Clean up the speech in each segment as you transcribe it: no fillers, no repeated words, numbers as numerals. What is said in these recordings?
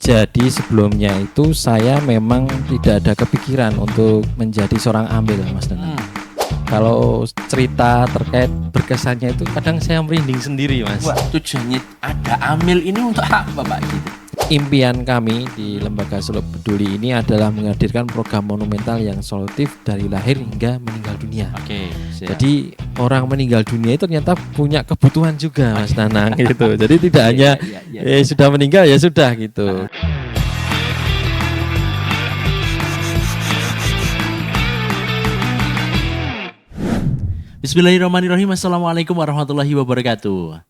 Jadi sebelumnya itu saya memang tidak ada kepikiran untuk menjadi seorang amil, Mas Danang. Kalau cerita terkait berkesannya itu kadang saya merinding sendiri, Mas. Wah, tujuannya ada amil ini untuk apa, Pak? Gitu. Impian kami di Lembaga Solo Peduli ini adalah menghadirkan program monumental yang solutif dari lahir hingga meninggal dunia. Oke, siap. Jadi orang meninggal dunia itu ternyata punya kebutuhan juga, Mas Danang, gitu. Jadi tidak hanya sudah meninggal ya sudah gitu. Bismillahirrahmanirrahim. Assalamualaikum warahmatullahi wabarakatuh.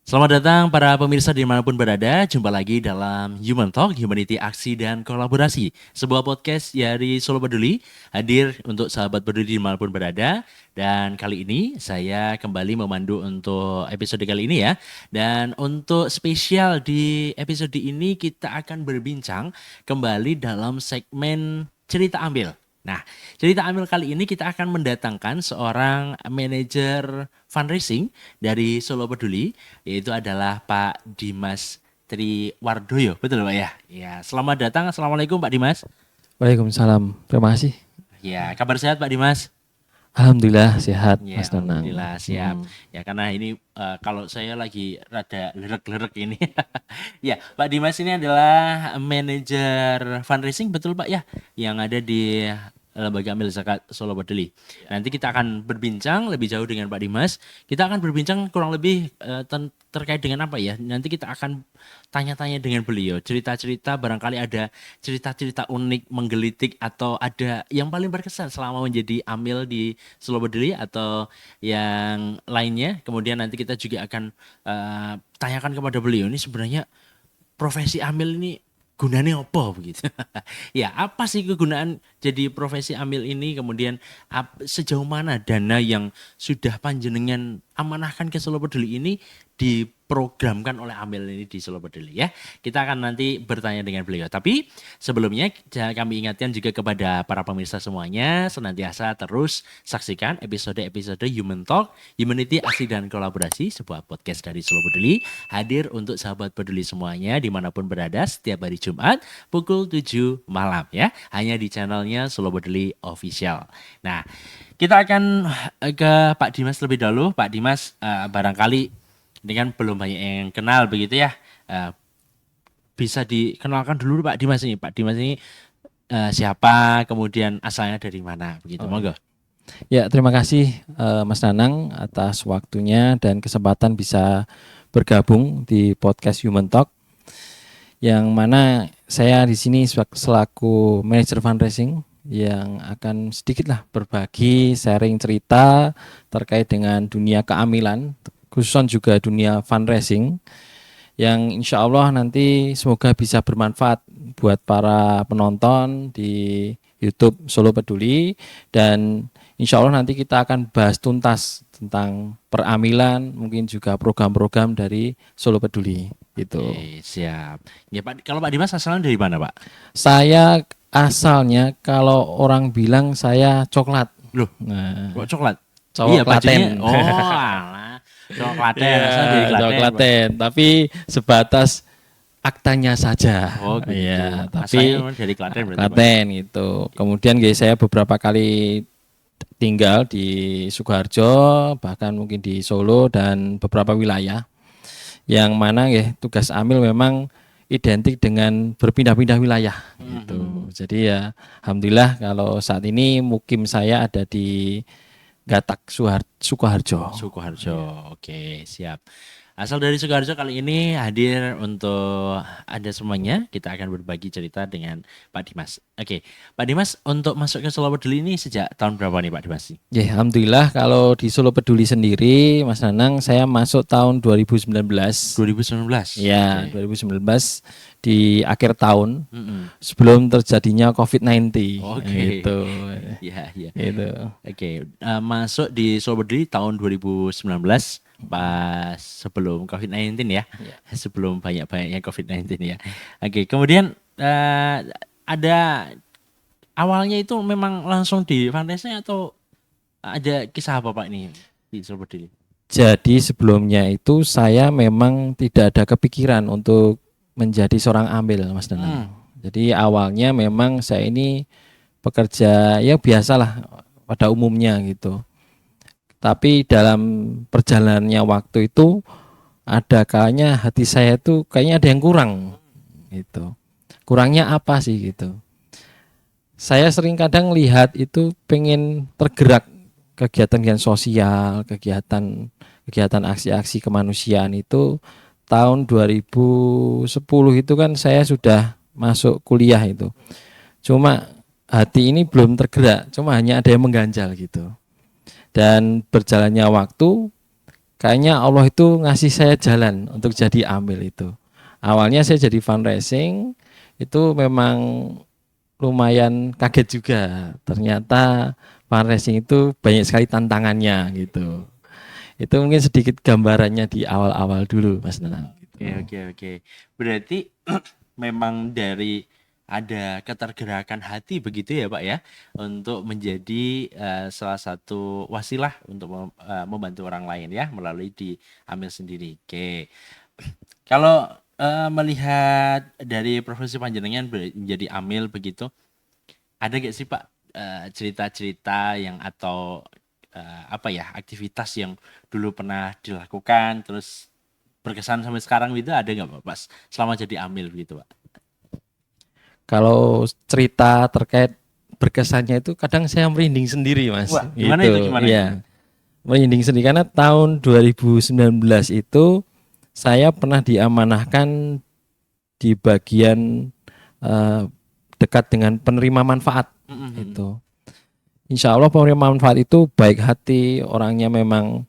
Selamat datang para pemirsa dimanapun berada. Jumpa lagi dalam Human Talk, Humanity Aksi dan Kolaborasi, sebuah podcast dari Solo Peduli, hadir untuk sahabat peduli dimanapun berada. Dan kali ini saya kembali memandu untuk episode kali ini ya. Dan untuk spesial di episode ini kita akan berbincang kembali dalam segmen Cerita Ambil. Nah, cerita ambil kali ini kita akan mendatangkan seorang manajer fundraising dari Solo Peduli, yaitu adalah Pak Dimas Triwardoyo. Betul Pak ya? Ya, selamat datang. Assalamualaikum Pak Dimas. Waalaikumsalam. Terima kasih. Ya, kabar sehat Pak Dimas? Alhamdulillah sehat, Ya, Mas Danang. alhamdulillah siap. Ya, karena ini kalau saya lagi rada lerek-lerek ini. Ya, Pak Dimas ini adalah manajer fundraising, betul Pak ya? Yang ada di Lembaga Amil Zakat Solo Peduli. Nanti kita akan berbincang lebih jauh dengan Pak Dimas. Kita akan berbincang kurang lebih terkait dengan apa ya? Nanti kita akan tanya-tanya dengan beliau. Cerita-cerita, barangkali ada cerita-cerita unik, menggelitik, atau ada yang paling berkesan selama menjadi amil di Solo Peduli atau yang lainnya. Kemudian nanti kita juga akan tanyakan kepada beliau, ini sebenarnya profesi amil ini gunanya apa begitu? Ya, apa sih kegunaan jadi profesi amil ini? Kemudian sejauh mana dana yang sudah panjenengan amanahkan ke Solo Peduli ini diprogramkan oleh amil ini di Solo Peduli ya. Kita akan nanti bertanya dengan beliau. Tapi sebelumnya kami ingatkan juga kepada para pemirsa semuanya, senantiasa terus saksikan episode-episode Human Talk, Humanity Aksi dan Kolaborasi, sebuah podcast dari Solo Peduli, hadir untuk sahabat peduli semuanya dimanapun berada setiap hari Jumat pukul 7 malam ya. Hanya di channelnya Solo Peduli Official. Nah, kita akan ke Pak Dimas lebih dahulu. Pak Dimas barangkali ini kan belum banyak yang kenal begitu ya. Bisa dikenalkan dulu Pak Dimas ini. Pak Dimas ini siapa, kemudian asalnya dari mana begitu. Monggo. Ya, terima kasih Mas Danang atas waktunya dan kesempatan bisa bergabung di podcast Human Talk. Yang mana saya di sini selaku manajer fundraising yang akan sedikitlah berbagi, sharing cerita terkait dengan dunia keamilan, khususnya juga dunia fundraising, yang insya Allah nanti semoga bisa bermanfaat buat para penonton di YouTube Solo Peduli, dan insya Allah nanti kita akan bahas tuntas tentang peramilan, mungkin juga program-program dari Solo Peduli gitu. Oke, siap. Ya Pak, kalau Pak Dimas asalnya dari mana Pak? Saya asalnya kalau orang bilang saya coklat. Loh, Nah, kok coklat? cowok Iya, Klaten. bajunya. Oh, alah. Coklatnya asalnya dari Iya, Klaten. cowok Klaten, tapi sebatas aktanya saja. Oh, gitu. Iya, Asalnya tapi memang dari Klaten berarti Pak? Klaten itu. Kemudian guys, saya beberapa kali tinggal di Sukoharjo, bahkan mungkin di Solo dan beberapa wilayah. Yang mana ya tugas amil memang identik dengan berpindah-pindah wilayah gitu. Jadi ya alhamdulillah kalau saat ini mukim saya ada di Gatak Sukoharjo. Sukoharjo. Oke, siap. Asal dari Sukoharjo kali ini hadir untuk Anda semuanya. Kita akan berbagi cerita dengan Pak Dimas. Oke, Pak Dimas untuk masuk ke Solo Peduli ini sejak tahun berapa nih Pak Dimas? Ya, alhamdulillah kalau di Solo Peduli sendiri Mas Nanang saya masuk tahun 2019. 2019. Ya, Oke. 2019 di akhir tahun sebelum terjadinya COVID-19. Oke. Gitu. Iya, iya. Gitu. Oke, masuk di Solo Peduli tahun 2019 pas sebelum COVID-19 ya. Sebelum banyak-banyaknya COVID-19 ya. Oke, kemudian ada awalnya itu memang langsung di fundraising atau ada kisah apa Pak ini di Solo Peduli? Jadi sebelumnya itu saya memang tidak ada kepikiran untuk menjadi seorang amil, Mas Danang. Jadi awalnya memang saya ini pekerja ya biasalah pada umumnya gitu. Tapi dalam perjalanannya waktu itu ada kalanya hati saya itu kayaknya ada yang kurang gitu. Kurangnya apa sih gitu. Saya sering kadang lihat itu pengen tergerak kegiatan sosial, kegiatan aksi-aksi kemanusiaan itu tahun 2010 itu kan saya sudah masuk kuliah itu. Cuma hati ini belum tergerak, cuma hanya ada yang mengganjal gitu. Dan berjalannya waktu, kayaknya Allah itu ngasih saya jalan untuk jadi amil itu. Awalnya saya jadi fundraising, itu memang lumayan kaget juga. Ternyata fundraising itu banyak sekali tantangannya gitu. Itu mungkin sedikit gambarannya di awal-awal dulu, Mas Nanang. Oke. Berarti memang dari ada ketergerakan hati begitu ya Pak ya, untuk menjadi salah satu wasilah untuk membantu orang lain ya melalui diambil sendiri. Oke. Kalau melihat dari profesi panjenengan menjadi amil begitu, ada gak sih Pak cerita-cerita yang atau apa ya aktivitas yang dulu pernah dilakukan terus berkesan sampai sekarang gitu, ada nggak Pak pas selama jadi amil gitu Pak? Kalau cerita terkait berkesannya itu kadang saya merinding sendiri, Mas. Wah, gimana itu? Gimana itu? Iya. Merinding sendiri karena tahun 2019 itu saya pernah diamanahkan di bagian dekat dengan penerima manfaat itu. Insya Allah penerima manfaat itu baik hati, orangnya memang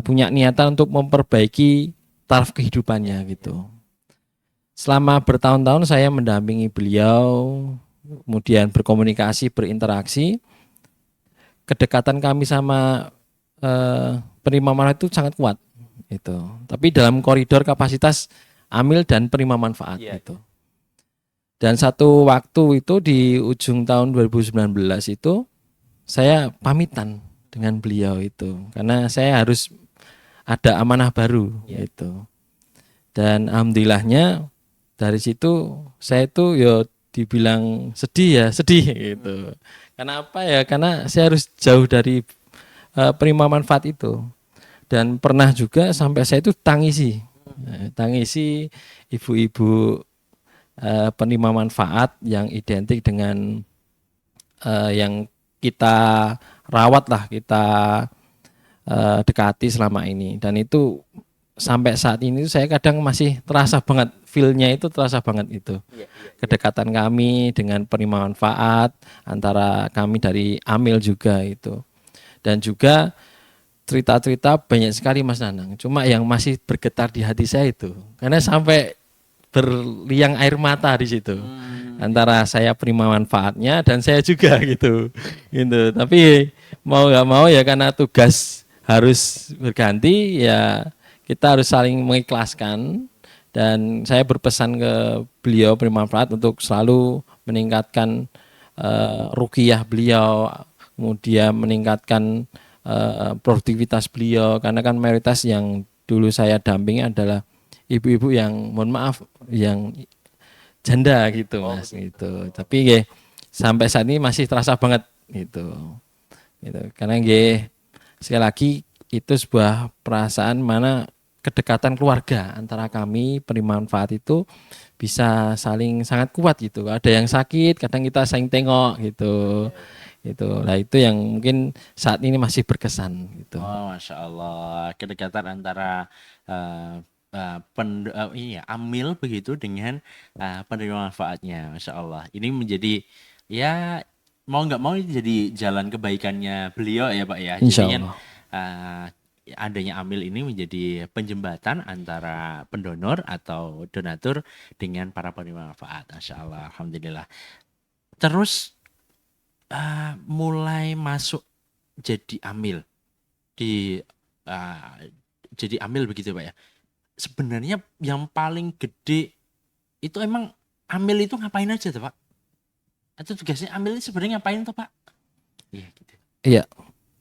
punya niatan untuk memperbaiki taraf kehidupannya gitu. Selama bertahun-tahun saya mendampingi beliau, kemudian berkomunikasi, berinteraksi. Kedekatan kami sama penerima manfaat itu sangat kuat itu. Tapi dalam koridor kapasitas amil dan penerima manfaat gitu. Dan satu waktu itu di ujung tahun 2019 itu saya pamitan dengan beliau itu karena saya harus ada amanah baru gitu. Dan alhamdulillahnya dari situ saya itu ya dibilang sedih gitu. Karena apa ya? Karena saya harus jauh dari penerima manfaat itu. Dan pernah juga sampai saya itu tangisi ibu-ibu penerima manfaat yang identik dengan yang kita rawat lah, kita dekati selama ini. Dan itu sampai saat ini saya kadang masih terasa banget feel-nya itu terasa banget itu. Kedekatan kami dengan penerima manfaat antara kami dari amil juga itu. Dan juga cerita-cerita banyak sekali Mas Nanang. Cuma yang masih bergetar di hati saya itu karena sampai berliang air mata di situ. Antara saya penerima manfaatnya dan saya juga gitu. Tapi mau nggak mau ya karena tugas harus berganti ya kita harus saling mengikhlaskan. Dan saya berpesan ke beliau penerima manfaat untuk selalu meningkatkan ruqyah beliau, kemudian meningkatkan produktivitas beliau karena kan mayoritas yang dulu saya dampingi adalah ibu-ibu yang mohon maaf yang janda gitu Mas gitu. Tapi sampai saat ini masih terasa banget gitu. Karena sekali lagi itu sebuah perasaan mana kedekatan keluarga antara kami penerima manfaat itu bisa saling sangat kuat gitu. Ada yang sakit, kadang kita saling tengok gitu. Nah itu yang mungkin saat ini masih berkesan gitu. Oh, Masya Allah, kedekatan antara amil begitu dengan penerima manfaatnya, Masya Allah. Ini menjadi ya mau nggak mau jadi jalan kebaikannya beliau ya Pak ya. Insya Jadi Allah. adanya amil ini menjadi penjembatan antara pendonor atau donatur dengan para penerima manfaat. Masya Allah, alhamdulillah. Terus mulai masuk jadi amil jadi amil begitu Pak ya. Sebenarnya yang paling gede itu emang amil itu ngapain aja tuh Pak? Atau tugasnya amil ini sebenarnya ngapain tuh Pak? Iya gitu. Iya.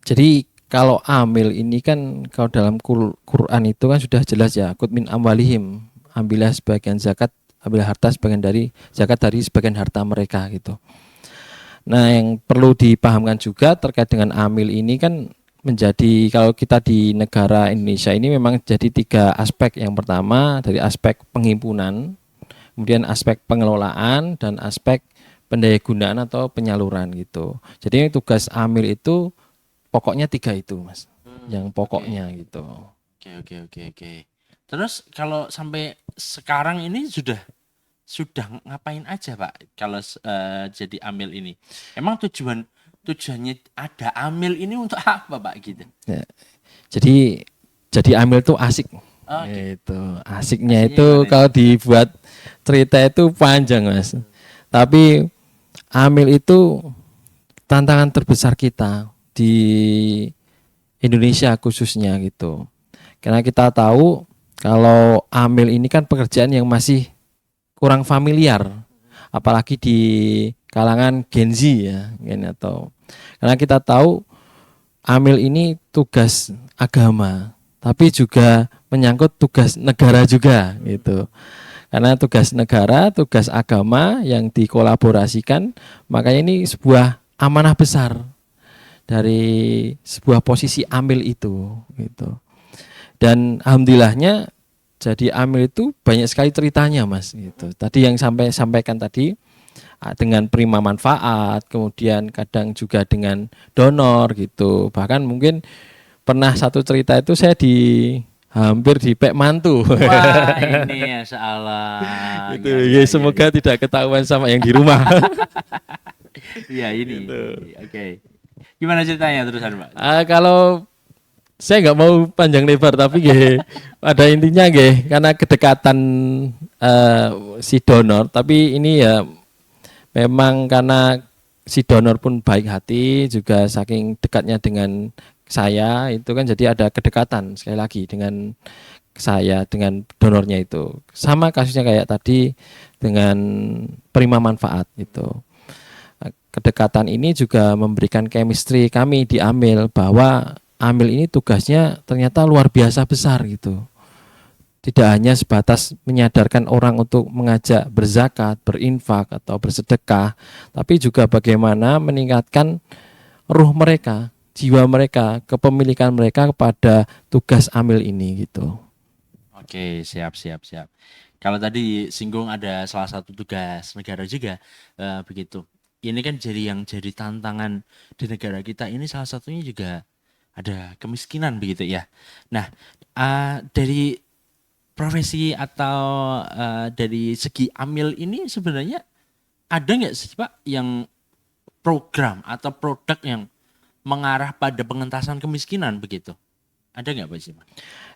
Jadi kalau amil ini kan kalau dalam Quran itu kan sudah jelas ya, khudh min amwalihim, ambillah sebagian zakat ambil harta sebagian dari zakat dari sebagian harta mereka gitu. Nah, yang perlu dipahamkan juga terkait dengan amil ini kan menjadi, kalau kita di negara Indonesia ini memang jadi 3 aspek. Yang pertama dari aspek penghimpunan, kemudian aspek pengelolaan, dan aspek pendayagunaan atau penyaluran gitu. Jadi tugas amil itu pokoknya 3 itu, Mas. Yang pokoknya gitu. Oke. Terus kalau sampai sekarang ini sudah ngapain aja Pak kalau jadi amil ini? Emang tujuannya ada amil ini untuk apa Pak gitu? Ya, jadi amil itu asik. Oke. Itu asiknya Asiknya itu gimana kalau dibuat cerita itu panjang, Mas. Tapi amil itu tantangan terbesar kita di Indonesia khususnya gitu. Karena kita tahu kalau amil ini kan pekerjaan yang masih kurang familiar, apalagi di kalangan Gen Z ya, atau karena kita tahu amil ini tugas agama, tapi juga menyangkut tugas negara juga gitu. Karena tugas negara, tugas agama yang dikolaborasikan, makanya ini sebuah amanah besar dari sebuah posisi amil itu gitu. Dan alhamdulillahnya jadi amil itu banyak sekali ceritanya, Mas gitu. Tadi yang sampaikan tadi dengan prima manfaat, kemudian kadang juga dengan donor gitu. Bahkan mungkin pernah satu cerita itu saya hampir dipek mantu. Wah, ini ya salah. Itu ya, semoga tidak ketahuan sama yang di rumah. Iya ini. Gitu. Oke. Gimana ceritanya terusan Pak? Kalau saya nggak mau panjang lebar, tapi pada intinya karena kedekatan si donor, tapi ini ya memang karena si donor pun baik hati, juga saking dekatnya dengan saya itu kan jadi ada kedekatan sekali lagi dengan saya dengan donornya itu. Sama kasusnya kayak tadi dengan prima manfaat itu. Kedekatan ini juga memberikan chemistry kami di amil, bahwa amil ini tugasnya ternyata luar biasa besar gitu. Tidak hanya sebatas menyadarkan orang untuk mengajak berzakat, berinfak atau bersedekah, tapi juga bagaimana meningkatkan ruh mereka, jiwa mereka, kepemilikan mereka kepada tugas amil ini gitu. Oke, siap. Kalau tadi singgung ada salah satu tugas negara juga begitu. Ini kan jadi tantangan di negara kita ini, salah satunya juga ada kemiskinan begitu ya. Nah, dari profesi atau dari segi amil ini sebenarnya ada nggak sih Pak yang program atau produk yang mengarah pada pengentasan kemiskinan begitu? Ada nggak Pak sih Pak?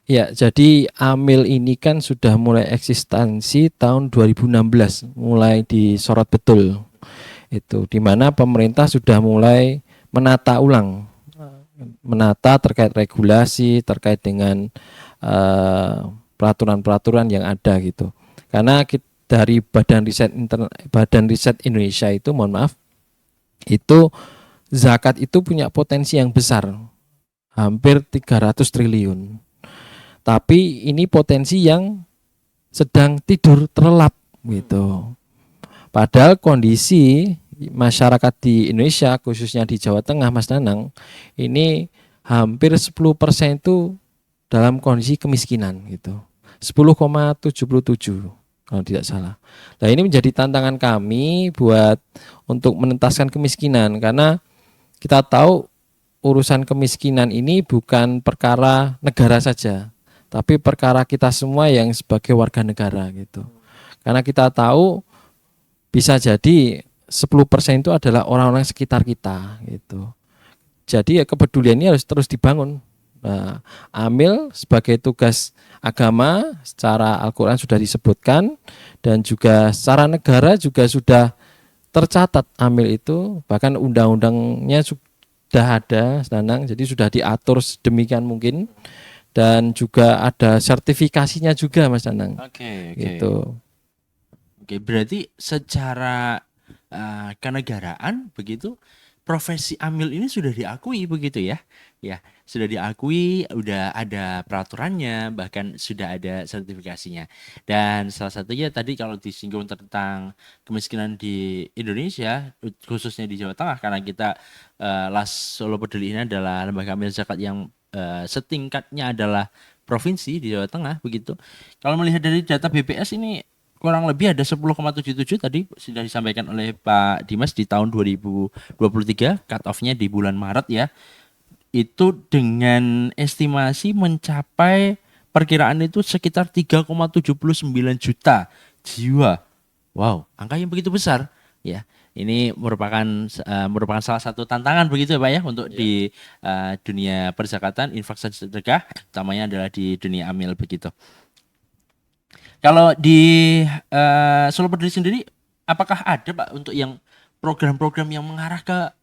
Ya, jadi amil ini kan sudah mulai eksistensi tahun 2016, mulai disorot betul. Itu di mana pemerintah sudah mulai menata ulang, menata terkait regulasi, terkait dengan peraturan-peraturan yang ada gitu. Karena dari Badan Riset Indonesia itu, mohon maaf, itu zakat itu punya potensi yang besar, hampir 300 triliun. Tapi ini potensi yang sedang tidur terlelap gitu. Padahal kondisi masyarakat di Indonesia, khususnya di Jawa Tengah, Mas Nanang, ini hampir 10% itu dalam kondisi kemiskinan gitu. 10,77 kalau tidak salah. Nah, ini menjadi tantangan kami buat untuk menuntaskan kemiskinan, karena kita tahu urusan kemiskinan ini bukan perkara negara saja, tapi perkara kita semua yang sebagai warga negara gitu. Karena kita tahu bisa jadi 10% itu adalah orang-orang sekitar kita gitu. Jadi ya kepedulian ini harus terus dibangun. Nah, amil sebagai tugas agama secara Al-Quran sudah disebutkan, dan juga secara negara juga sudah tercatat amil itu, bahkan undang-undangnya sudah ada, Nanang, jadi sudah diatur sedemikian mungkin, dan juga ada sertifikasinya juga, Mas Nanang. Oke. Gitu. Oke, berarti secara kenegaraan begitu profesi amil ini sudah diakui begitu ya. Ya, sudah diakui, udah ada peraturannya, bahkan sudah ada sertifikasinya. Dan salah satunya tadi kalau disinggung tentang kemiskinan di Indonesia, khususnya di Jawa Tengah, karena kita LAS Solo Peduli ini adalah lembaga amil zakat yang setingkatnya adalah provinsi di Jawa Tengah begitu. Kalau melihat dari data BPS ini kurang lebih ada 10,77 tadi sudah disampaikan oleh Pak Dimas di tahun 2023, cut off-nya di bulan Maret ya. Itu dengan estimasi mencapai perkiraan itu sekitar 3,79 juta jiwa. Wow, angka yang begitu besar ya. Ini merupakan salah satu tantangan begitu ya Pak ya untuk di dunia perzakatan, infak dan sedekah, utamanya adalah di dunia amil begitu. Kalau di Solo Peduli sendiri, apakah ada Pak untuk yang program-program yang mengarah ke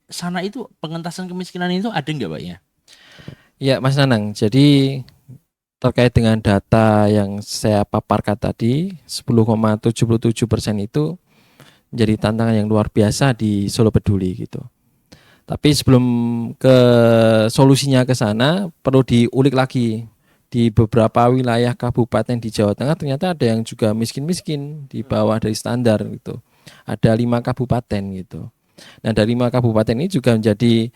sana itu pengentasan kemiskinan itu ada nggak Pak ya? Ya, Mas Nanang. Jadi terkait dengan data yang saya paparkan tadi, 10,77% itu menjadi tantangan yang luar biasa di Solo Peduli gitu. Tapi sebelum ke solusinya ke sana, perlu diulik lagi. Di beberapa wilayah kabupaten di Jawa Tengah ternyata ada yang juga miskin-miskin di bawah dari standar gitu. Ada 5 kabupaten gitu. Nah, dari 5 kabupaten ini juga menjadi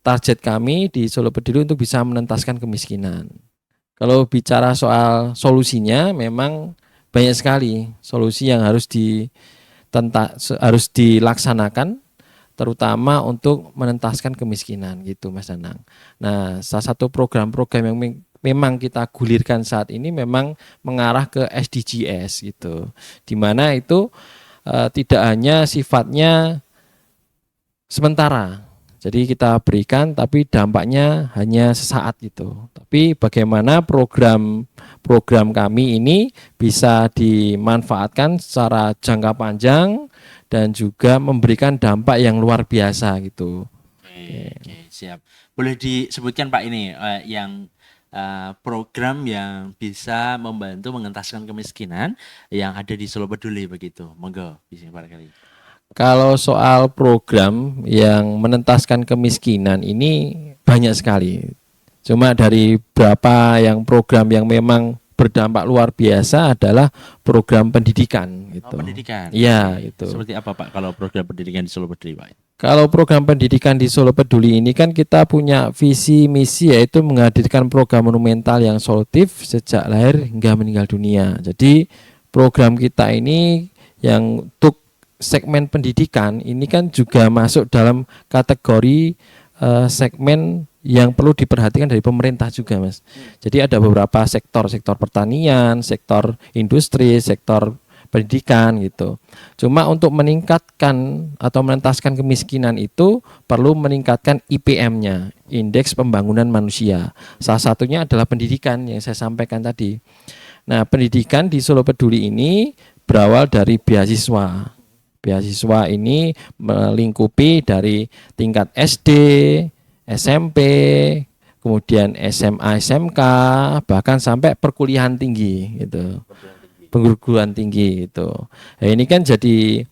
target kami di Solo Peduli untuk bisa menentaskan kemiskinan. Kalau bicara soal solusinya, memang banyak sekali solusi yang harus dilaksanakan, terutama untuk menentaskan kemiskinan gitu, Mas Danang. Nah, salah satu program-program yang memang kita gulirkan saat ini memang mengarah ke SDGs gitu, di mana itu tidak hanya sifatnya sementara. Jadi kita berikan tapi dampaknya hanya sesaat gitu. Tapi bagaimana program kami ini bisa dimanfaatkan secara jangka panjang dan juga memberikan dampak yang luar biasa gitu. Oke, siap. Boleh disebutkan Pak ini yang program yang bisa membantu mengentaskan kemiskinan yang ada di Solo Peduli begitu. Monggo, bisa barangkali. Kalau soal program yang menentaskan kemiskinan ini banyak sekali. Cuma dari berapa yang program yang memang berdampak luar biasa adalah program pendidikan gitu. Pendidikan. Iya, Oke. gitu. Seperti apa Pak kalau program pendidikan di Solo Peduli Pak? Kalau program pendidikan di Solo Peduli ini kan kita punya visi misi yaitu menghadirkan program monumental yang solutif sejak lahir hingga meninggal dunia. Jadi program kita ini yang untuk segmen pendidikan ini kan juga masuk dalam kategori segmen yang perlu diperhatikan dari pemerintah juga, Mas. Jadi ada beberapa sektor pertanian, sektor industri, sektor pendidikan gitu. Cuma untuk meningkatkan atau menentaskan kemiskinan itu perlu meningkatkan IPM-nya, Indeks Pembangunan Manusia. Salah satunya adalah pendidikan yang saya sampaikan tadi. Nah, pendidikan di Solo Peduli ini berawal dari beasiswa. Beasiswa ini melingkupi dari tingkat SD, SMP, kemudian SMA, SMK, bahkan sampai perkuliahan tinggi gitu. Perguruan tinggi itu. Nah, ini kan jadi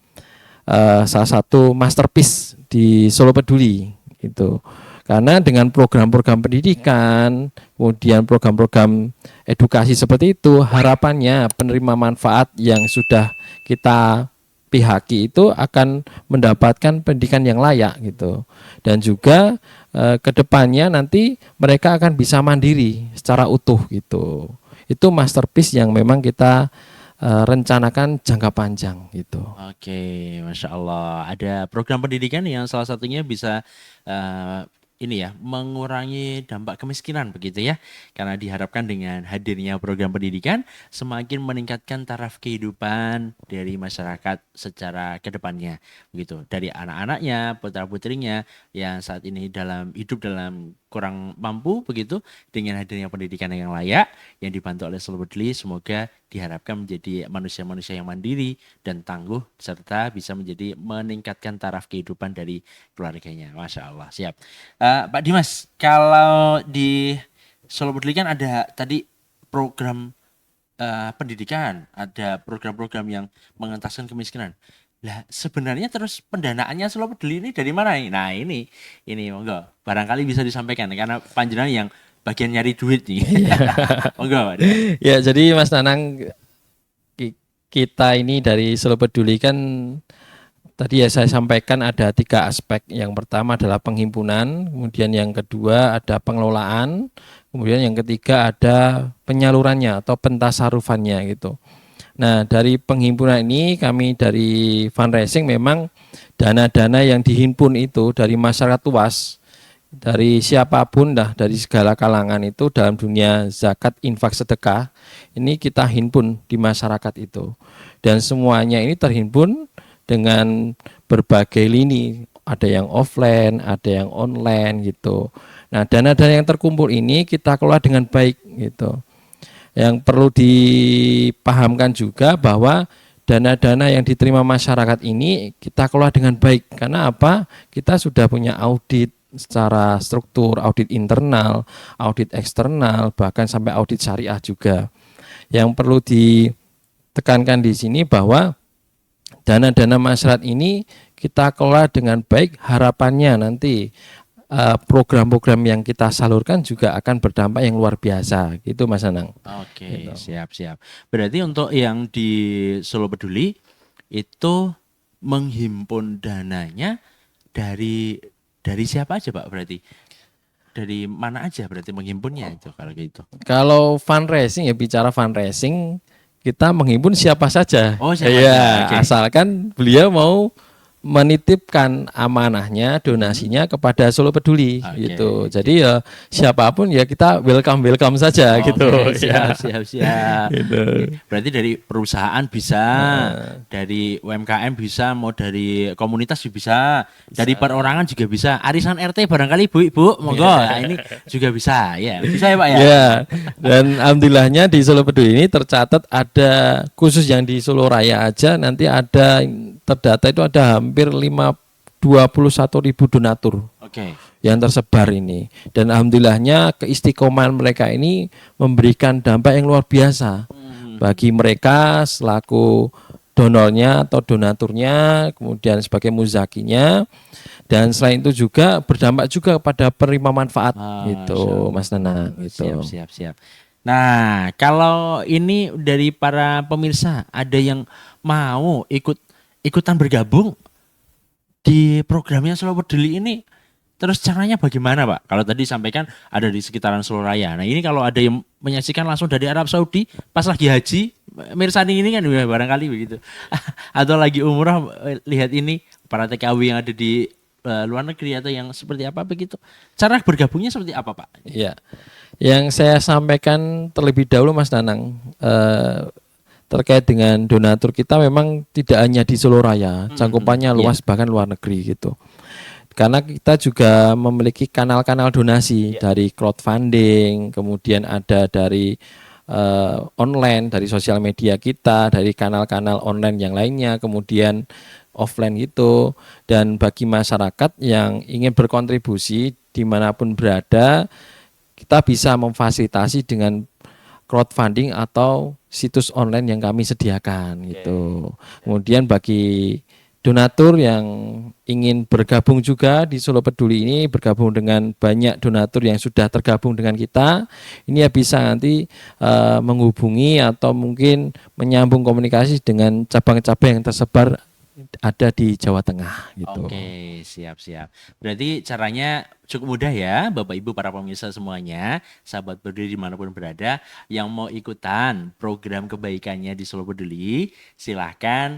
salah satu masterpiece di Solo Peduli itu. Karena dengan program-program pendidikan, kemudian program-program edukasi seperti itu, harapannya penerima manfaat yang sudah kita pihaki itu akan mendapatkan pendidikan yang layak gitu. Dan juga kedepannya nanti mereka akan bisa mandiri secara utuh gitu. Itu masterpiece yang memang kita rencanakan jangka panjang gitu. Oke, Masya Allah. Ada program pendidikan yang salah satunya bisa ini ya, mengurangi dampak kemiskinan begitu ya. Karena diharapkan dengan hadirnya program pendidikan semakin meningkatkan taraf kehidupan dari masyarakat secara kedepannya begitu. Dari anak-anaknya, putra-putrinya yang saat ini hidup dalam kurang mampu begitu, dengan hadirnya pendidikan yang layak yang dibantu oleh Solo Peduli, semoga diharapkan menjadi manusia-manusia yang mandiri dan tangguh serta bisa menjadi meningkatkan taraf kehidupan dari keluarganya. Masya Allah, siap. Pak Dimas, kalau di Solo Peduli kan ada tadi program pendidikan, ada program-program yang mengentaskan kemiskinan. Lah sebenarnya terus pendanaannya Solo Peduli ini dari mana nih? Nah ini monggo barangkali bisa disampaikan karena panjenengan yang bagian nyari duit nih. Iya. Monggo Pak Dimas. Ya, jadi Mas Nanang, kita ini dari Solo Peduli kan tadi ya saya sampaikan ada 3 aspek. Yang pertama adalah penghimpunan, kemudian yang kedua ada pengelolaan, kemudian yang ketiga ada penyalurannya atau pentasarufannya gitu. Nah, dari penghimpunan ini kami dari fundraising memang dana-dana yang dihimpun itu dari masyarakat luas, dari siapapun dah, dari segala kalangan itu dalam dunia zakat, infak, sedekah, ini kita himpun di masyarakat itu. Dan semuanya ini terhimpun dengan berbagai lini, ada yang offline, ada yang online gitu. Nah, dana-dana yang terkumpul ini kita kelola dengan baik gitu. Yang perlu dipahamkan juga bahwa dana-dana yang diterima masyarakat ini kita kelola dengan baik. Karena apa? Kita sudah punya audit secara struktur, audit internal, audit eksternal, bahkan sampai audit syariah juga. Yang perlu ditekankan di sini bahwa dana-dana masyarakat ini kita kelola dengan baik, harapannya nanti program-program yang kita salurkan juga akan berdampak yang luar biasa gitu Mas Anang. Oke, Gitu. siap. Berarti untuk yang di Solo Peduli itu menghimpun dananya dari siapa aja Pak berarti? Dari mana aja berarti menghimpunnya itu kalau gitu? Kalau fundraising ya, bicara fundraising kita menghimpun siapa saja. Oh, siapa aja? Iya, Oke. asalkan beliau mau menitipkan amanahnya, donasinya kepada Solo Peduli Oke. gitu. Jadi ya siapapun ya kita welcome saja gitu. Oke, Ya. siap. Gitu. Oke. Berarti dari perusahaan bisa, dari UMKM bisa, mau dari komunitas juga bisa, dari perorangan juga bisa. Arisan RT barangkali Bu, monggo. Nah, ini juga bisa, ya. Bisa ya Pak ya? Ya, dan alhamdulillahnya di Solo Peduli ini tercatat ada khusus yang di Solo Raya aja nanti ada terdata itu ada hampir 21.000 donatur Oke. yang tersebar ini. Dan alhamdulillahnya keistiqomahan mereka ini memberikan dampak yang luar biasa bagi mereka selaku donornya atau donaturnya, kemudian sebagai muzakinya, dan selain itu juga berdampak juga pada penerima manfaat gitu, Mas Nana gitu. Siap. Nah, kalau ini dari para pemirsa ada yang mau ikutan bergabung di programnya Solo Peduli ini, terus caranya bagaimana Pak? Kalau tadi sampaikan ada di sekitaran Solo Raya. Nah ini kalau ada yang menyaksikan langsung dari Arab Saudi pas lagi haji, Mirsani ini kan barangkali begitu. Atau lagi umrah, lihat ini para TKW yang ada di luar negeri atau yang seperti apa begitu. Cara bergabungnya seperti apa Pak? Ya, yang saya sampaikan terlebih dahulu Mas Nanang, terkait dengan donatur kita memang tidak hanya di Solo Raya, cakupannya luas bahkan luar negeri gitu. Karena kita juga memiliki kanal-kanal donasi dari crowdfunding, kemudian ada dari online, dari sosial media kita, dari kanal-kanal online yang lainnya, kemudian offline gitu. Dan bagi masyarakat yang ingin berkontribusi dimanapun berada, kita bisa memfasilitasi dengan crowdfunding atau situs online yang kami sediakan gitu. Kemudian bagi donatur yang ingin bergabung juga di Solo Peduli ini, bergabung dengan banyak donatur yang sudah tergabung dengan kita, ini ya bisa nanti menghubungi atau mungkin menyambung komunikasi dengan cabang-cabang yang tersebar ada di Jawa Tengah gitu. Oke, siap. Berarti caranya cukup mudah ya, Bapak Ibu para pemirsa semuanya, sahabat berdiri dimanapun berada, yang mau ikutan program kebaikannya di Solo Peduli, silahkan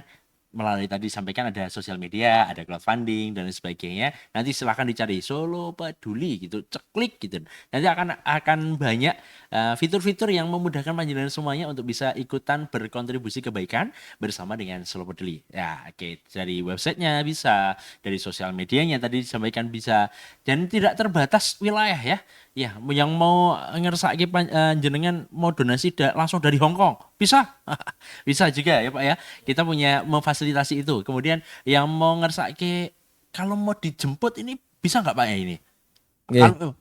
melalui tadi sampaikan ada sosial media, ada crowdfunding dan lain sebagainya. Nanti silahkan dicari Solo Peduli gitu, ceklik gitu. Nanti akan banyak fitur-fitur yang memudahkan panjenengan semuanya untuk bisa ikutan berkontribusi kebaikan bersama dengan Solo Peduli. Ya, oke. Dari websitenya bisa, dari sosial medianya tadi disampaikan bisa, dan tidak terbatas wilayah ya. Ya, yang mau ngersake jenengan mau donasi langsung dari Hong Kong, bisa. Bisa juga ya Pak ya. Kita punya memfasilitasi itu. Kemudian yang mau ngersake kalau mau dijemput ini bisa nggak Pak ya ini?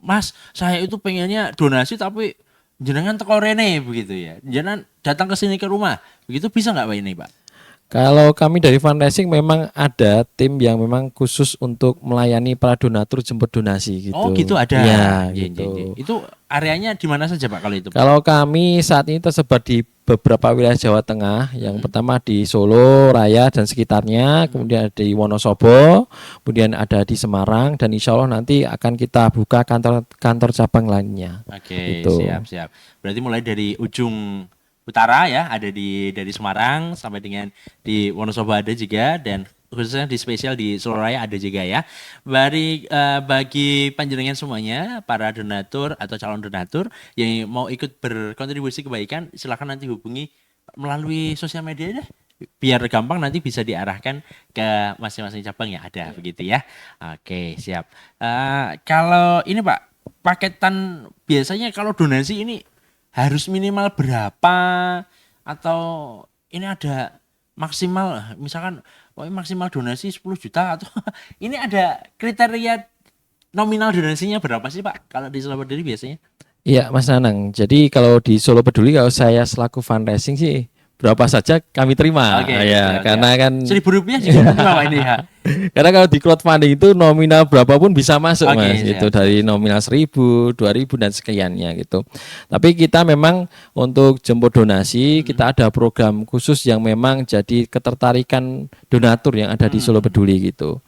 Mas, saya itu pengennya donasi tapi jenengan teko rene begitu ya. Jenengan datang ke sini ke rumah. Begitu bisa nggak Pak ini, Pak? Kalau kami dari fundraising memang ada tim yang memang khusus untuk melayani para donatur jemput donasi Oh gitu. gitu ada. Iya Iya, iya, iya. gitu. Itu areanya di mana saja Pak kalau itu Pak? Kalau kami saat ini tersebar di beberapa wilayah Jawa Tengah. Yang Mm-mm. pertama di Solo, Raya dan sekitarnya, kemudian ada di Wonosobo, kemudian ada di Semarang, dan insya Allah nanti akan kita buka kantor cabang lainnya. Oke, Itu. siap, siap. Berarti mulai dari ujung utara ya, ada dari Semarang sampai dengan di Wonosobo ada juga dan khususnya di spesial di Surabaya ada juga ya. Bagi panjenengan semuanya, para donatur atau calon donatur yang mau ikut berkontribusi kebaikan, silakan nanti hubungi melalui sosial media deh. Biar gampang nanti bisa diarahkan ke masing-masing cabang yang ada begitu ya. Oke, siap. Kalau ini Pak, paketan biasanya kalau donasi ini harus minimal berapa atau ini ada maksimal misalkan oh ini maksimal donasi 10 juta atau ini ada kriteria nominal donasinya berapa sih Pak kalau di Surabaya biasanya? Iya Mas Nanang, jadi kalau di Solo Peduli kalau saya selaku fundraising sih berapa saja kami terima. Oke, Ya, siap, siap. karena kan 1.000 rupiah juga menerima Pak ini ya. karena kalau di crowdfunding itu nominal berapapun bisa masuk Oke, Mas, siap, gitu siap. dari nominal 1.000, 2.000 dan sekiannya gitu. Tapi kita memang untuk jemput donasi kita ada program khusus yang memang jadi ketertarikan donatur yang ada di Solo Peduli gitu.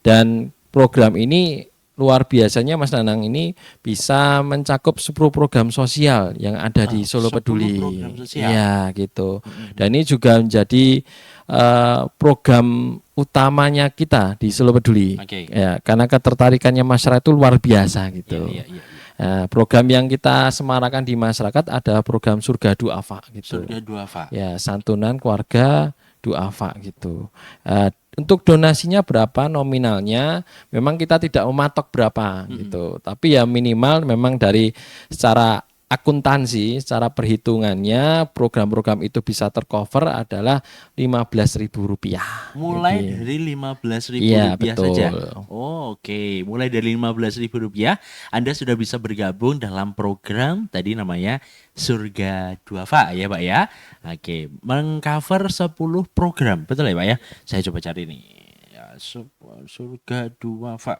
Dan program ini luar biasanya Mas Nanang ini bisa mencakup 10 program sosial yang ada di Solo 10 Peduli. program sosial. Iya gitu. Dan ini juga menjadi program utamanya kita di Solo Peduli. Oke. Ya, karena ketertarikannya masyarakat itu luar biasa gitu. Iya, iya, iya. Nah, program yang kita semarakan di masyarakat ada program Surga Duafa gitu. Surga Duafa. Ya, santunan keluarga duafa gitu. Untuk donasinya berapa nominalnya, memang kita tidak mematok berapa gitu. Tapi ya minimal memang dari secara akuntansi, secara perhitungannya program-program itu bisa tercover adalah Rp15.000. Mulai Jadi, dari 15.000 iya rupiah betul. saja. Oh, oke, mulai dari 15.000 rupiah, Anda sudah bisa bergabung dalam program tadi namanya Surga Duafa ya Pak ya. Oke, mengcover 10 program, betul ya Pak ya? Saya coba cari nih. Ya, Surga Duafa.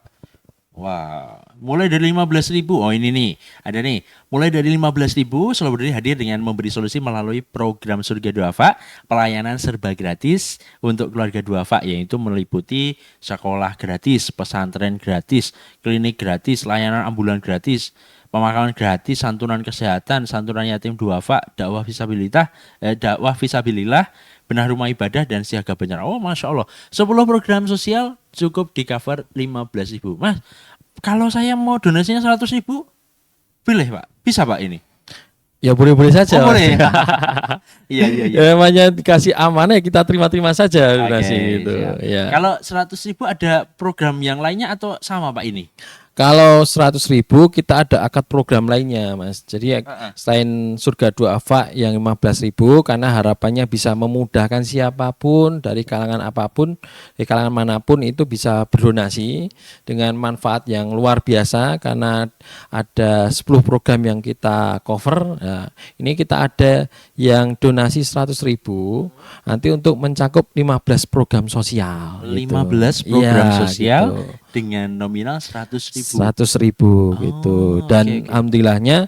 Wah, mulai dari 15.000. Oh ini nih, ada nih. Mulai dari 15.000, Solo Berdiri hadir dengan memberi solusi melalui program Surga Duafa, pelayanan serba gratis untuk keluarga duafa, yaitu meliputi sekolah gratis, pesantren gratis, klinik gratis, layanan ambulan gratis, pemakaman gratis, santunan kesehatan, santunan yatim duafa, dakwah fisabilillah, benah rumah ibadah dan siaga bencana. Oh, Masya Allah. 10 program sosial cukup di cover 15.000. Mas, kalau saya mau donasinya 100.000, boleh Pak? Bisa Pak ini? Ya boleh-boleh saja. Oh, Mas. boleh. Iya, iya, iya. Ya, namanya dikasih amanah ya kita terima-terima saja donasi Oke, gitu. siap. Ya. Kalau 100.000 ada program yang lainnya atau sama Pak ini? Kalau 100.000 kita ada akad program lainnya Mas. Jadi selain Surga Duafa yang 15.000 karena harapannya bisa memudahkan siapapun dari kalangan apapun, dari kalangan manapun itu bisa berdonasi dengan manfaat yang luar biasa karena ada 10 program yang kita cover. Nah, ini kita ada yang donasi 100.000 nanti untuk mencakup 15 program sosial. 15 gitu. program Iya, sosial gitu. dengan nominal 100.000. 100.000 gitu. Dan oke, oke. alhamdulillahnya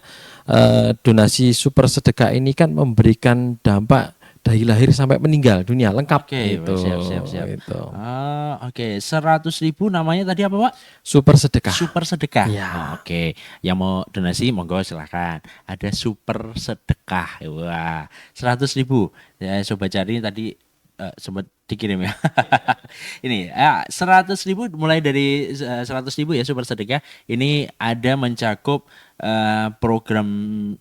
donasi super sedekah ini kan memberikan dampak dari lahir sampai meninggal dunia lengkap Oke, gitu. siap. Gitu. Oke, 100.000 namanya tadi apa Pak? Super sedekah. Super sedekah. Iya. Oke, yang mau donasi monggo silahkan. Ada super sedekah. Wah, 100.000. Ya, coba cari tadi sempat dikirim ya. Ini 100.000 mulai dari 100.000 ya super sedekah. Ini ada mencakup program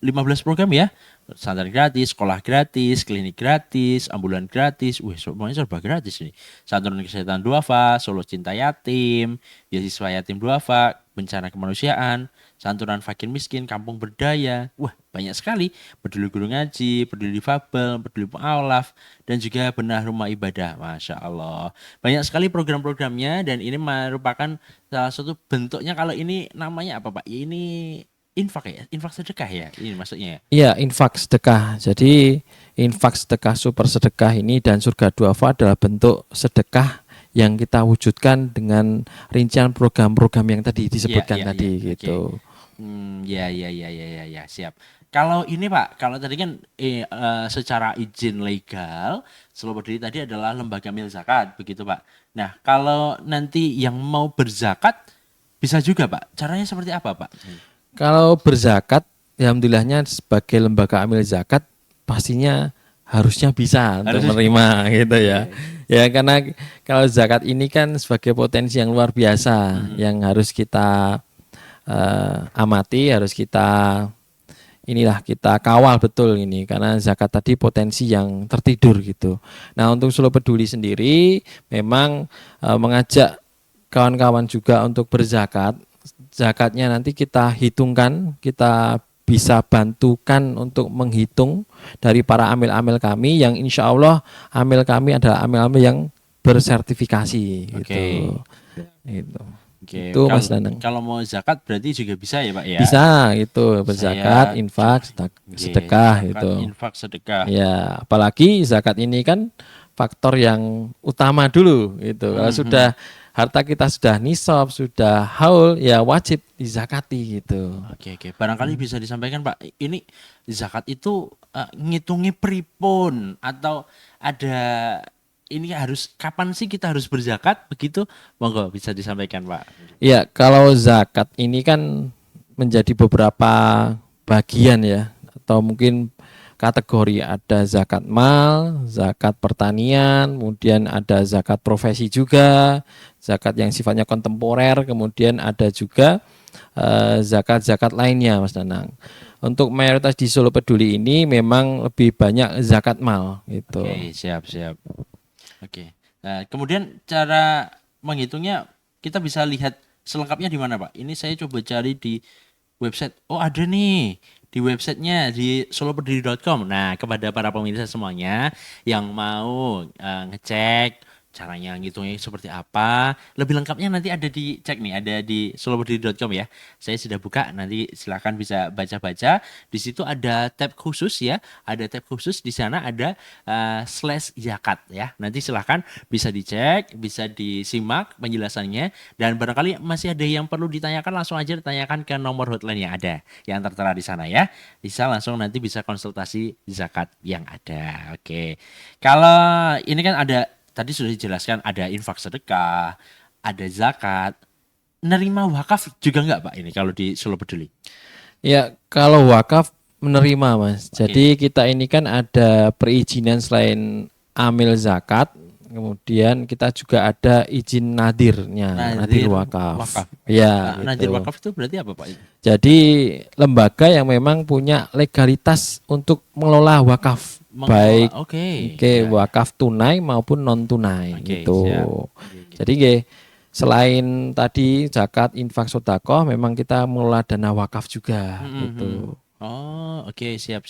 15 program ya. Pesantren gratis, sekolah gratis, klinik gratis, ambulan gratis. Wih, semuanya serba gratis nih. Santunan kesehatan duafa, Solo Cinta Yatim, beasiswa yatim duafa, bencana kemanusiaan, santunan fakir miskin, kampung berdaya. Wah, banyak sekali. Peduli guru ngaji, peduli difabel, peduli mualaf, dan juga benah rumah ibadah. Masya Allah. Banyak sekali program-programnya dan ini merupakan salah satu bentuknya kalau ini namanya apa Pak? Ini infak ya, infak sedekah ya, ini maksudnya ya. Iya, infak sedekah. Jadi infak sedekah super sedekah ini dan surga duafa adalah bentuk sedekah yang kita wujudkan dengan rincian program-program yang tadi disebutkan Iya, tadi oke. gitu. Ya, siap. Kalau ini Pak, kalau tadi kan secara izin legal, Solo Berdiri tadi adalah lembaga mil zakat, begitu Pak. Nah, kalau nanti yang mau berzakat bisa juga Pak. Caranya seperti apa Pak? Kalau berzakat, ya alhamdulillahnya sebagai lembaga amil zakat pastinya harusnya bisa untuk Harusnya. menerima gitu Iya, ya. iya. Ya karena kalau zakat ini kan sebagai potensi yang luar biasa yang harus kita amati, harus kita kita kawal betul ini karena zakat tadi potensi yang tertidur gitu. Nah, untuk Solo Peduli sendiri memang mengajak kawan-kawan juga untuk berzakat. Zakatnya nanti kita hitungkan, kita bisa bantukan untuk menghitung dari para amil-amil kami yang insya Allah amil kami adalah amil-amil yang bersertifikasi Oke. gitu. Oke, Itu Mas Danang. kalau mau zakat berarti juga bisa ya Pak ya? Bisa gitu berzakat, Saya infak, Oke, sedekah zakat, gitu. infak, sedekah. Ya, apalagi zakat ini kan faktor yang utama dulu gitu. Kalau sudah harta kita sudah nisab, sudah haul, ya wajib dizakati gitu. Oke. Barangkali bisa disampaikan Pak, ini zakat itu ngitungi pripun atau ada ini harus kapan sih kita harus berzakat begitu? Monggo bisa disampaikan Pak. Ya, kalau zakat ini kan menjadi beberapa bagian ya, atau mungkin kategori ada zakat mal, zakat pertanian, kemudian ada zakat profesi juga, zakat yang sifatnya kontemporer, kemudian ada juga zakat-zakat lainnya Mas Danang. Untuk mayoritas di Solo Peduli ini memang lebih banyak zakat mal gitu. Oke, siap. Oke. Nah, kemudian cara menghitungnya kita bisa lihat selengkapnya di mana Pak? Ini saya coba cari di website. Oh ada nih di websitenya di soloperdiri.com. Nah kepada para pemirsa semuanya yang mau ngecek caranya ngitungnya seperti apa, lebih lengkapnya nanti ada di cek nih, ada di soloperdiri.com ya. Saya sudah buka, nanti silakan bisa baca-baca. Di situ ada tab khusus ya, ada tab khusus di sana ada slash zakat ya. Nanti silakan bisa dicek, bisa disimak penjelasannya, dan barangkali masih ada yang perlu ditanyakan langsung aja ditanyakan ke nomor hotline yang ada yang tertera di sana ya. Bisa langsung nanti bisa konsultasi zakat yang ada. Oke. Kalau ini kan ada tadi sudah dijelaskan ada infak sedekah, ada zakat. Nerima wakaf juga enggak Pak ini kalau di Solo Peduli? Ya, kalau wakaf menerima Mas. Jadi kita ini kan ada perizinan selain amil zakat, kemudian kita juga ada izin nadirnya, nadir wakaf. Ya, Nadir gitu. wakaf itu berarti apa Pak? Jadi lembaga yang memang punya legalitas untuk mengelola wakaf, baik wakaf tunai maupun non tunai gitu. Siap. Jadi selain tadi zakat, infak, sedekah, memang kita mengelola dana wakaf juga gitu. Oh, oke, siap.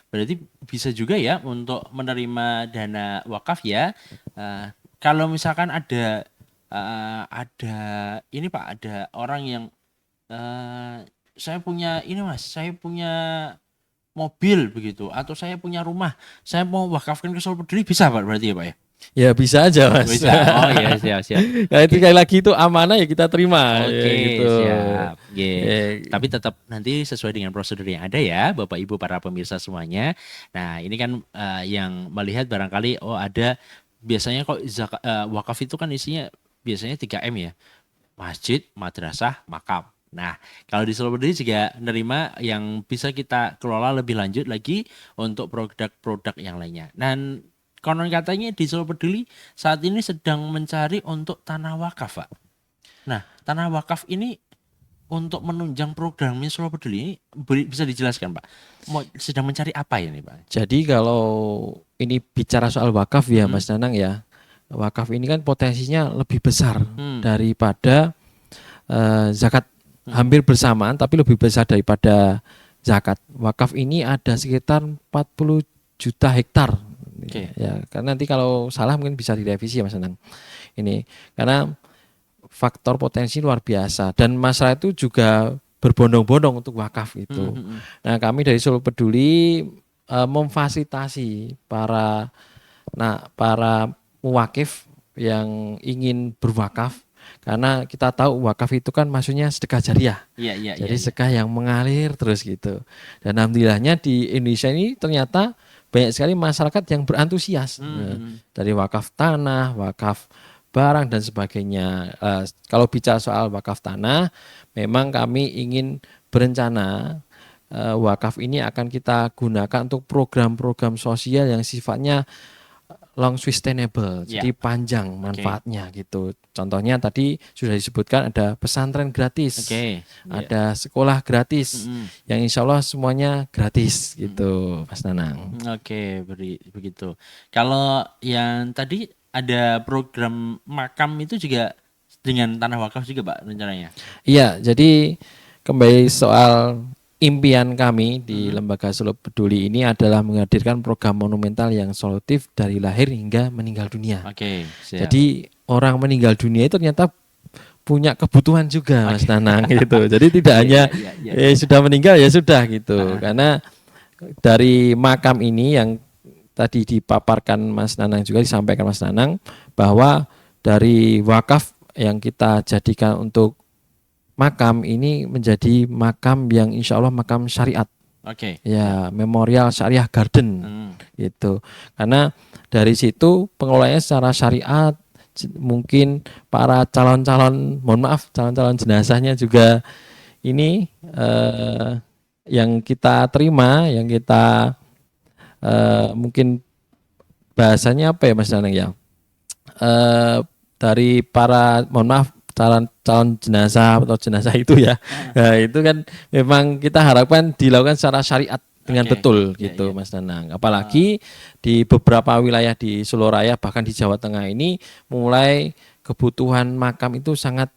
Berarti bisa juga ya untuk menerima dana wakaf ya. Kalau misalkan ada ini Pak, ada orang yang saya punya ini Mas, saya punya mobil begitu, atau saya punya rumah, saya mau wakafkan ke Solo Peduli, bisa Pak berarti ya Pak ya? Ya bisa aja Mas. Bisa. Oh ya, siap. Nah, itu sekali lagi itu amanah ya kita terima. Oke, ya, gitu. siap. Tapi tetap nanti sesuai dengan prosedur yang ada ya, Bapak Ibu para pemirsa semuanya. Nah, ini kan yang melihat barangkali ada biasanya kok wakaf itu kan isinya biasanya 3M ya. Masjid, madrasah, makam. Nah, kalau di Solo Berdiri juga menerima yang bisa kita kelola lebih lanjut lagi untuk produk-produk yang lainnya. Dan konon katanya di Solo Peduli saat ini sedang mencari untuk tanah wakaf, Pak. Nah, tanah wakaf ini untuk menunjang programnya Solo Peduli ini bisa dijelaskan, Pak? Sedang mencari apa ini, Pak? Jadi kalau ini bicara soal wakaf ya, Mas Nanang ya, wakaf ini kan potensinya lebih besar daripada zakat. Hampir bersamaan tapi lebih besar daripada zakat. Wakaf ini ada sekitar 40 juta hektar. Ya, karena nanti kalau salah mungkin bisa direvisi ya Mas Nanang. Ini karena faktor potensi luar biasa dan masalah itu juga berbondong-bondong untuk wakaf itu. Mhm. Nah, kami dari Solo Peduli memfasilitasi para muwakif yang ingin berwakaf, karena kita tahu wakaf itu kan maksudnya sedekah jariah. Iya, iya, iya, Jadi iya. sedekah yang mengalir terus gitu. Dan alhamdulillahnya di Indonesia ini ternyata banyak sekali masyarakat yang berantusias. Nah, Mhm. dari wakaf tanah, wakaf barang dan sebagainya. Kalau bicara soal wakaf tanah, memang kami ingin berencana wakaf ini akan kita gunakan untuk program-program sosial yang sifatnya long sustainable, Iya, jadi panjang oke. manfaatnya gitu. Contohnya tadi sudah disebutkan ada pesantren gratis, Oke. Iya. ada sekolah gratis, Mhm. yang insya Allah semuanya gratis Mhm. gitu, Mas Nanang. Oke, begitu. Kalau yang tadi ada program makam itu juga dengan tanah wakaf juga, Pak, rencananya? Iya, jadi kembali soal impian kami di Mhm. Lembaga Solo Peduli ini adalah menghadirkan program monumental yang solutif dari lahir hingga meninggal dunia. Oke, siap. Jadi orang meninggal dunia itu ternyata punya kebutuhan juga, Mas Oke. Nanang gitu. Jadi tidak Iya, hanya iya, iya, iya, iya. sudah meninggal ya sudah gitu. Heeh, heeh. Karena dari makam ini yang tadi dipaparkan Mas Nanang juga disampaikan Mas Nanang bahwa dari wakaf yang kita jadikan untuk makam ini menjadi makam yang insya Allah makam syariat. Oke, siap. Ya, Memorial Syariah Garden Hmm. gitu. Karena dari situ pengelolaannya secara syariat, mungkin para calon-calon, mohon maaf, calon-calon jenazahnya juga ini yang kita terima, yang kita mungkin bahasanya apa ya Mas Danang ya? eh, dari para, mohon maaf, calon calon jenazah atau jenazah itu ya. Nah, itu kan memang kita harapkan dilakukan secara syariat dengan Oke. betul Iya, iya. gitu Mas Danang. Apalagi di beberapa wilayah di Solo Raya bahkan di Jawa Tengah ini mulai kebutuhan makam itu sangat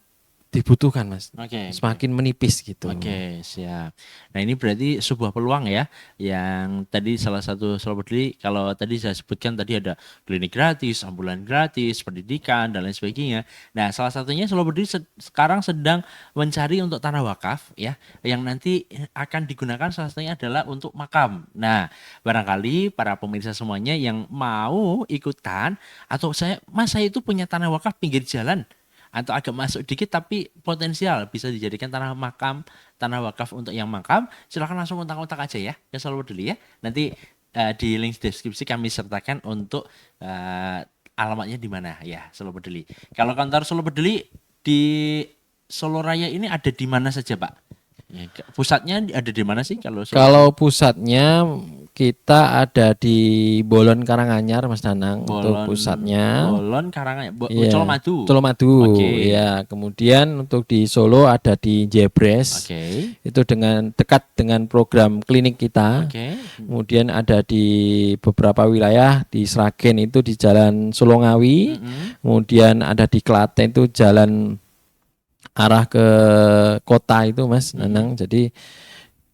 dibutuhkan Mas. Oke, oke. Semakin menipis gitu. Oke, siap. Nah, ini berarti sebuah peluang ya, yang tadi salah satu Solo Peduli, kalau tadi saya sebutkan tadi ada klinik gratis, ambulan gratis, pendidikan, dan lain sebagainya. Nah, salah satunya Solo Peduli sekarang sedang mencari untuk tanah wakaf ya, yang nanti akan digunakan salah satunya adalah untuk makam. Nah, barangkali para pemirsa semuanya yang mau ikutan, atau saya itu punya tanah wakaf pinggir jalan, atau agak masuk dikit tapi potensial bisa dijadikan tanah makam, tanah wakaf untuk yang makam, silahkan langsung kontak-kontak aja ya ke Solo Peduli ya. Nanti di link deskripsi kami sertakan untuk alamatnya di mana ya, Solo Peduli. Kalau kantor Solo Peduli di Solo Raya ini ada di mana saja, Pak? Ya, pusatnya ada di mana sih kalau Solo Peduli? Kalau pusatnya kita ada di Bolon Karanganyar Mas Danang untuk Bolon, pusatnya. Bolon, Karanganyar, Iya, Colomadu. Colomadu. Oke. Ya, kemudian untuk di Solo ada di Jebres. Oke. Itu dengan dekat dengan program klinik kita. Oke. Kemudian ada di beberapa wilayah di Sragen itu di Jalan Solongawi. Mm-mm. Kemudian ada di Klaten itu jalan arah ke kota itu Mas Nanang. Jadi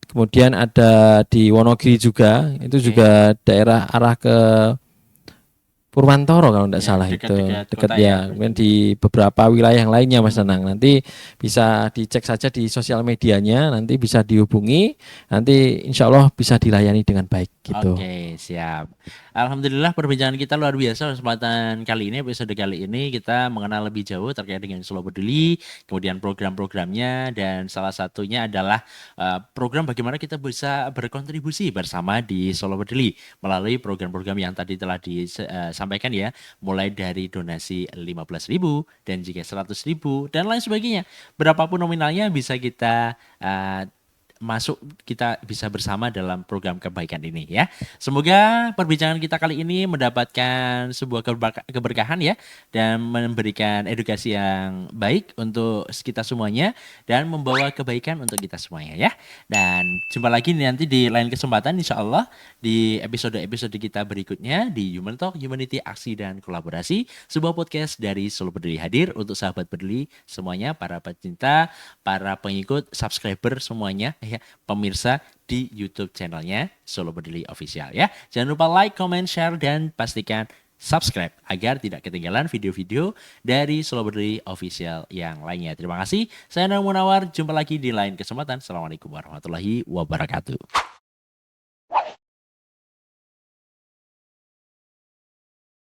kemudian ada di Wonogiri juga. Itu Oke. juga daerah arah ke Purwantoro kalau tidak Ya, salah itu dekat-dekat dekat kota ya ya. berarti. Kemudian di beberapa wilayah yang lainnya Mas Hmm. Nanang. Nanti bisa dicek saja di sosial medianya, nanti bisa dihubungi, nanti insya Allah bisa dilayani dengan baik gitu. Oke, siap. Alhamdulillah perbincangan kita luar biasa. Kesempatan kali ini, episode kali ini kita mengenal lebih jauh terkait dengan Solo Peduli, kemudian program-programnya, dan salah satunya adalah program bagaimana kita bisa berkontribusi bersama di Solo Peduli melalui program-program yang tadi telah disampaikan ya, mulai dari donasi 15.000 dan juga 100.000 dan lain sebagainya. Berapapun nominalnya bisa kita masuk, kita bisa bersama dalam program kebaikan ini ya. Semoga perbincangan kita kali ini mendapatkan sebuah keberkahan ya, dan memberikan edukasi yang baik untuk kita semuanya dan membawa kebaikan untuk kita semuanya ya. Dan jumpa lagi nanti di lain kesempatan insya Allah di episode-episode kita berikutnya di Human Talk, Humanity, Aksi dan Kolaborasi, sebuah podcast dari Solo Peduli hadir untuk sahabat peduli semuanya, para pecinta, para pengikut, subscriber semuanya ya, pemirsa di YouTube channelnya Solo Peduli Official ya. Jangan lupa like, comment, share dan pastikan subscribe agar tidak ketinggalan video-video dari Celebrity Official yang lainnya. Terima kasih. Saya Nang Munawar. Jumpa lagi di lain kesempatan. Assalamualaikum warahmatullahi wabarakatuh.